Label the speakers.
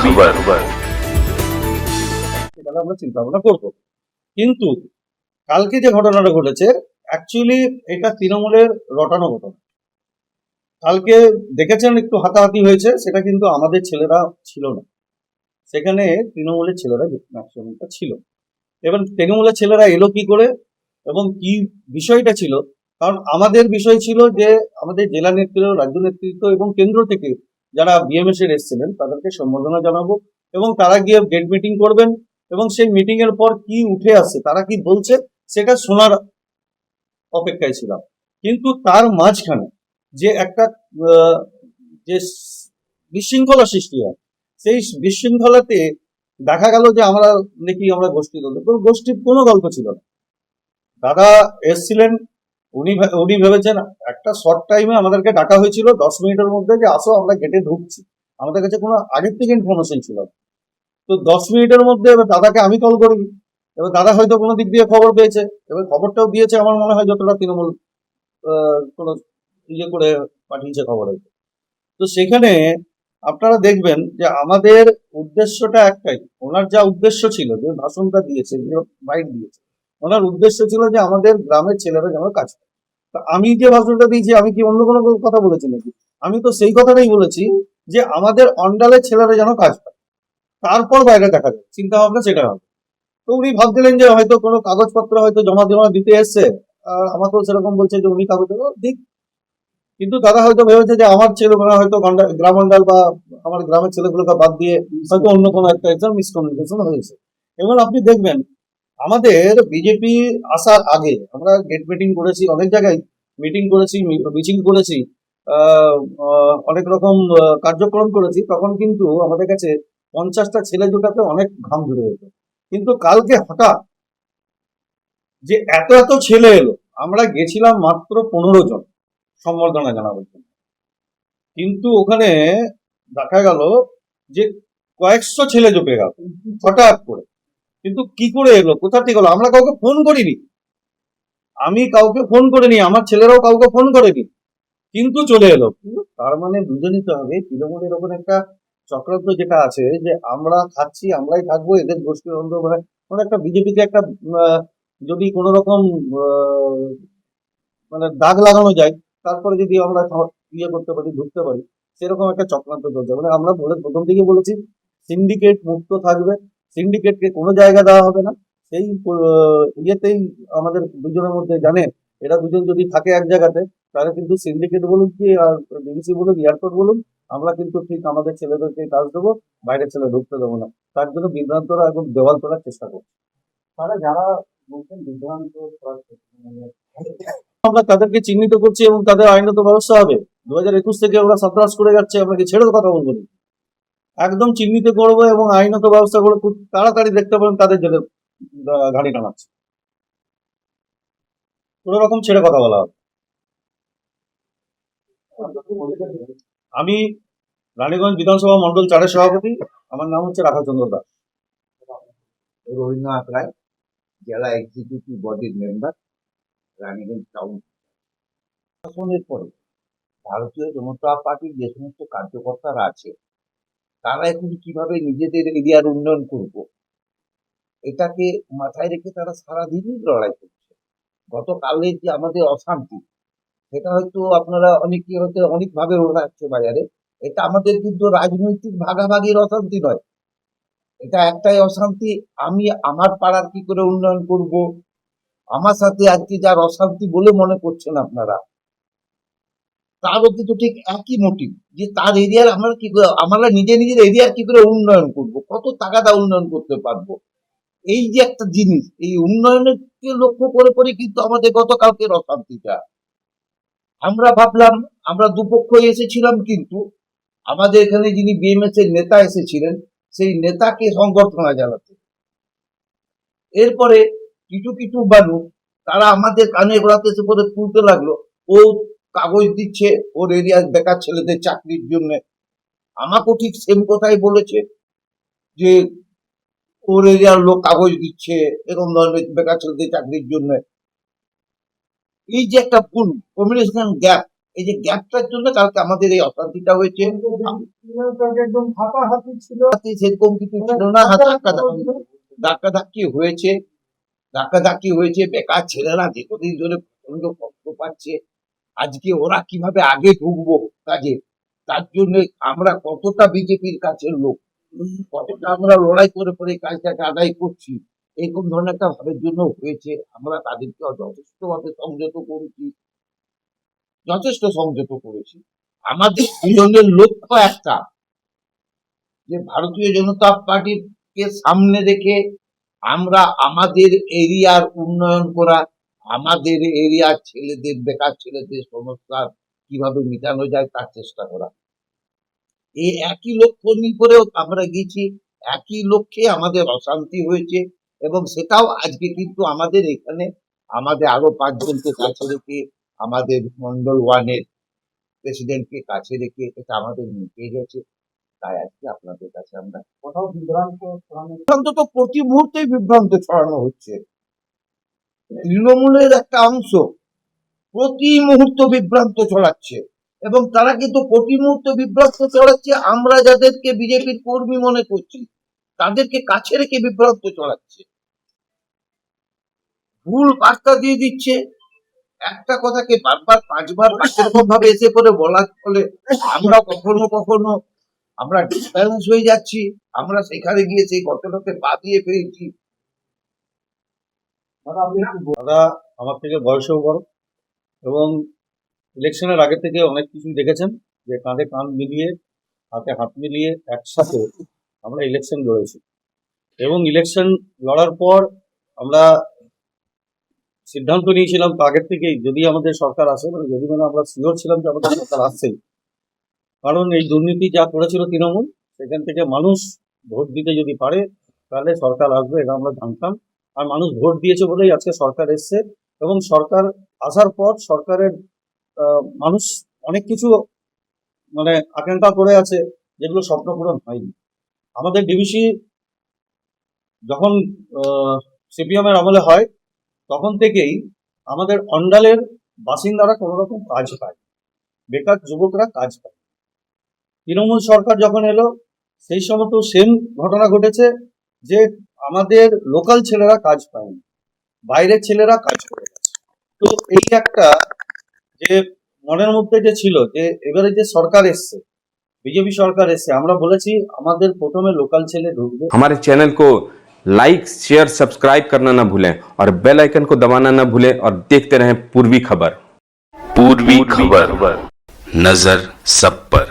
Speaker 1: खबर।
Speaker 2: তাহলে আমরা চিন্তা ভাবনা করবো। কিন্তু কালকে যে ঘটনাটা ঘটেছে অ্যাকচুয়ালি এটা তৃণমূলের রটানো ঘটনা। কালকে দেখেছেন একটু হাতাহাতি হয়েছে, সেটা কিন্তু আমাদের ছেলেরা ছিল না সেখানে, তৃণমূলের ছেলেরা ম্যাক্সিমামটা ছিল। এবার তৃণমূলের ছেলেরা এলো কি করে এবং কি বিষয়টা ছিল, কারণ আমাদের বিষয় ছিল যে আমাদের জেলা নেতৃত্ব, রাজ্য নেতৃত্ব এবং কেন্দ্র থেকে যারা বিএমএস এর এসেছিলেন তাদেরকে সম্বোধনা জানাবো এবং তারা গিয়ে গেট মিটিং করবেন এবং সেই মিটিং এর পর কি উঠে আসছে, তারা কি বলছে সেটা শোনার অপেক্ষায় ছিলাম। কিন্তু তার মাঝখানে যে একটা আহ, যে বিশৃঙ্খলা সৃষ্টি হয়, সেই বিশৃঙ্খলাতে দেখা গেল যে আমরা গোষ্ঠী দল, গোষ্ঠীর কোনো গল্প ছিল না। দাদা এসছিলেন, উনি ভেবেছেন একটা শর্ট টাইমে আমাদেরকে ডাকা হয়েছিল 10 মিনিটের মধ্যে যে আসো আমরা গেটে ঢুকছি, আমাদের কাছে কোনো আগের থেকে ইনফরমেশন ছিল না। তো 10 মিনিটের মধ্যে এবার দাদাকে আমি কল করি, এবার দাদা হয়তো কোনো দিক দিয়ে খবর পেয়েছে, এবার খবরটাও দিয়েছে আমার মনে হয় যতটা তৃণমূল কোনো ইয়ে করে পাঠিয়েছে খবর হয়তো। তো সেখানে আপনারা দেখবেন যে আমাদের উদ্দেশ্যটা একটাই, ওনার যা উদ্দেশ্য ছিল, যে ভাষণটা দিয়েছে, যে বাইট দিয়েছে, ওনার উদ্দেশ্য ছিল যে আমাদের গ্রামের ছেলেরা যেন কাজ করে। তা আমি যে ভাষণটা দিয়েছি আমি কি অন্য কোনো কথা বলেছি নাকি? আমি তো সেই কথাটাই বলেছি যে আমাদের অন্ডালের ছেলেরা যেন কাজ পায়, তারপর বাইরে দেখা যায়, চিন্তা ভাবনা সেটা হবে। তো উনি ভাবছিলেন যে হয়তো কোনো কাগজপত্র হয়তো জমা জমা দিতে এসছে, আর আমাকেও সেরকম বলছে যে উনি কাগজ দিক। কিন্তু দাদা হয়তো ভেবেছে যে আমার ছেলেমেয়েরা হয়তো গ্রাম অন্ডাল বা আমার গ্রামের ছেলেগুলোকে বাদ দিয়ে হয়তো অন্য কোনো একটা এক্সাম মিসকমিউনিকেশন হয়েছে। এবং আপনি দেখবেন আমাদের বিজেপি আসার আগে আমরা গেট মিটিং করেছি, অনেক জায়গায় মিটিং করেছি, মিছিল করেছি, অনেক রকম কার্যক্রম করেছি, তখন কিন্তু আমাদের কাছে 50টা ছেলে জোটাতে অনেক ঘাম ঝরে যেত। কিন্তু কালকে হঠাৎ যে এত এত ছেলে এলো, আমরা গেছিলাম মাত্র 15 জন সম্বর্ধনা জানাবার জন্য, কিন্তু ওখানে দেখা গেল যে কয়েকশো ছেলে জপে গেল হঠাৎ করে। কিন্তু কি করে এলো, কোথা থেকে এলো, আমরা কাউকে ফোন করিনি, আমি কাউকে ফোন করিনি, আমার ছেলেরাও কাউকে ফোন করেনি, কিন্তু চলে এলো। তার মানে বুঝে নিতে হবে তৃণমূলের ওপর একটা চক্রান্ত যেটা আছে, যে আমরা খাচ্ছি আমরাই থাকবো, এদের গোষ্ঠীর অন্ধ মানে একটা বিজেপিকে একটা আহ, যদি কোনো রকম আহ, মানে দাগ লাগানো যায়, তারপরে যদি আমরা ইয়ে করতে পারি, ঢুকতে পারি, সেরকম একটা চক্রান্ত চলছে। মানে আমরা প্রথম থেকে বলেছি সিন্ডিকেট মুক্ত থাকবে, সিন্ডিকেটকে কোনো জায়গা দেওয়া হবে না। সেই ইয়েতেই আমাদের দুজনের মধ্যে জানেন, এরা দুজন যদি থাকে এক জায়গাতে, তাহলে কিন্তু সিন্ডিকেট বলুন কি আর ডিবিসি বলুন এয়ারপোর্ট বলুন, আমরা কিন্তু ঠিক আমাদের ছেলেদেরকে কাজ দেবো, বাইরের ছেলে ঢুকতে দেবো না। তার জন্য বিভ্রান্তরা এবং দেওয়াল তোলার চেষ্টা করছে। তারা যারা বলছেন বিভ্রান্ত করার চেষ্টা, মানে আমরা তাদেরকে চিহ্নিত করছি এবং তাদের আইনত ব্যবস্থা হবে। 2021 থেকে ওরা সন্ত্রাস করে যাচ্ছে, আমরা কি ছেড়ে কথা বলবো না? একদম চিহ্নিত করবো এবং আইনত ব্যবস্থা করে খুব তাড়াতাড়ি দেখতে পাবেন তাদের জেলে গাড়ি টানাচ্ছে, কোনো রকম ছেড়ে কথা বলা হবে। আমি রানীগঞ্জ বিধানসভা মন্ডল 4-এর সভাপতি, আমার নাম হচ্ছে রাধাচন্দ্র দাস।
Speaker 3: রবীন্দ্রনাথ রায়, জেলা এক্সিকিউটিভ বডির মেম্বার, রানীগঞ্জ টাউন। শাসনের পরে ভারতীয় জনতা পার্টির যে সমস্ত কার্যকর্তারা আছে, তারা এখন কিভাবে নিজেদের এরিয়ার উন্নয়ন করব, এটাকে মাথায় রেখে তারা সারাদিনই লড়াই করছে। গতকালের যে আমাদের অশান্তি, সেটা হয়তো আপনারা অনেকে হয়তো অনেকভাবে ওড়াচ্ছে বাজারে। এটা আমাদের কিন্তু রাজনৈতিক ভাগাভাগির অশান্তি নয়, এটা একটাই অশান্তি, আমি আমার পাড়ার কি করে উন্নয়ন করব। আমার সাথে আজকে যার অশান্তি বলে মনে করছেন আপনারা, তারও কিন্তু ঠিক একই মোটিভ, যে তার এরিয়ার আমরা কি করে, আমরা নিজের এরিয়ার কি করে উন্নয়ন করব, কত টাকাটা উন্নয়ন করতে পারবো। এই যে একটা জিনিস, এই উন্নয়নের লক্ষ্য করে কিন্তু আমাদের গতকালকের অশান্তিটা। আমরা ভাবলাম, আমরা দুপক্ষ এসেছিলাম, কিন্তু আমাদের এখানে যিনি বিএমএস এর নেতা এসেছিলেন, সেই নেতাকে সংবর্ধনা জানাতে। এরপরে কিছু কিছু মানুষ তারা আমাদের কানে গোড়াতে এসে করে তুলতে লাগলো, ও কাগজ দিচ্ছে ওর এরিয়ার বেকার ছেলেদের চাকরির জন্য। আমাকেও ঠিক সেম কথাই বলেছে যে ওর এরিয়ার লোক কাগজ দিচ্ছে এরকম ধরনের বেকার ছেলেদের চাকরির জন্য। এই যে একটা ভুল কমিউনিকেশন গ্যাপ, এই যে গ্যাপটার জন্য কালকে আমাদের এই অশান্তিটা হয়েছে।
Speaker 2: একদম হাতাহাতি ছিল,
Speaker 3: সেরকম কিছু ছিল না, ধাক্কাধাক্কি হয়েছে, বেকার ছেলেরা দীর্ঘদিন ধরে প্রচন্ড কষ্ট পাচ্ছে। আজকে ওরা কিভাবে আগে ঢুকবো কাজে, তার জন্য আমরা কতটা বিজেপির কাছের লোক, কতটা আমরা লড়াই করে করে কাজটাকে আদায় করছি, এরকম ধরনের একটা ভাবের জন্য হয়েছে। আমরা তাদেরকে যথেষ্টভাবে সংযত করেছি। আমাদের দুজনের লক্ষ্য একটা, যে ভারতীয় জনতা পার্টিকে সামনে রেখে আমরা আমাদের এরিয়ার উন্নয়ন করা, আমাদের এরিয়ার ছেলেদের, বেকার ছেলেদের সমস্যা কিভাবে মেটানো যায় তার চেষ্টা করা। এই একই লক্ষ্য নিয়ে করেও আমরা গেছি, একই লক্ষ্যে আমাদের অশান্তি হয়েছে, এবং সেটাও আজকে কিন্তু আমাদের এখানে আমাদের আরো 5 জনকে কাছে রেখে, আমাদের মন্ডল 1-এর প্রেসিডেন্টকে কাছে রেখে এটা আমাদের মিটে গেছে। তাই আজকে আপনাদের কাছে আমরা
Speaker 2: কোথাও বিভ্রান্ত
Speaker 3: তো প্রতি মুহূর্তেই বিভ্রান্ত ছড়ানো হচ্ছে। তৃণমূলের একটা অংশ প্রতি মুহূর্ত বিভ্রান্ত ছড়াচ্ছে, এবং তারা কিন্তু প্রতি মুহূর্ত বিভ্রান্ত ছড়াচ্ছে। আমরা যাদেরকে বিজেপির কর্মী মনে করছি তাদেরকে কাছে রেখে বিভ্রান্ত ছড়াচ্ছে, ভুল বার্তা দিয়ে দিচ্ছে। একটা কথাকে বারবার 5 বার এরকম ভাবে এসে করে বলার ফলে আমরা কখনো কখনো আমরা ডিসব্যালেন্স হয়ে যাচ্ছি, আমরা সেখানে গিয়ে সেই ঘটনাকে পা দিয়ে ফেলছি।
Speaker 2: দাদা আমার থেকে বয়সেও বড়, এবং ইলেকশনের আগে থেকে অনেক কিছু দেখেছেন, যে কাঁধে কাঁধ মিলিয়ে, হাতে হাত মিলিয়ে একসাথে আমরা ইলেকশন লড়েছি। এবং ইলেকশন লড়ার পর আমরা সিদ্ধান্ত নিয়েছিলাম তো আগের থেকেই, যদি আমাদের সরকার আসে, মানে আমরা শিওর ছিলাম যে আমাদের সরকার আসছেই, কারণ এই দুর্নীতি যা করেছিল তৃণমূল, সেখান থেকে মানুষ ভোট দিতে যদি পারে তাহলে সরকার আসবে, এটা আমরা জানতাম। আর মানুষ ভোট দিয়েছে বলেই আজকে সরকার এসছে, এবং সরকার আসার পর সরকারের মানুষ অনেক কিছু মানে আকাঙ্ক্ষা করে আছে, যেগুলো স্বপ্ন পূরণ হয়নি। আমাদের ডিভিসি যখন সিপিএম এর আমলে হয়, তখন থেকেই আমাদের অন্ডালের বাসিন্দারা কোনো রকম কাজ পায়, বেকার যুবকরা কাজ পায়। তৃণমূল সরকার যখন এলো, সেই সময় তো সেম ঘটনা ঘটেছে, যে আমাদের লোকাল ছেলেরা কাজ পায়নি, বাইরের ছেলেরা কাজ করে গেছে। তো এই একটা যে মনের মধ্যে যে ছিল, যে এবারে যে সরকার এসছে, বিজেপি সরকার এসছে, আমরা বলেছি আমাদের প্রথমে লোকাল ছেলে ঢুকবে।
Speaker 1: हमारे चैनल को लाइक शेयर सब्सक्राइब करना ना भूलें और बेल आइकन को दबाना ना भूलें और देखते रहें पूर्वी खबर। पूर्वी खबर, नजर सब पर।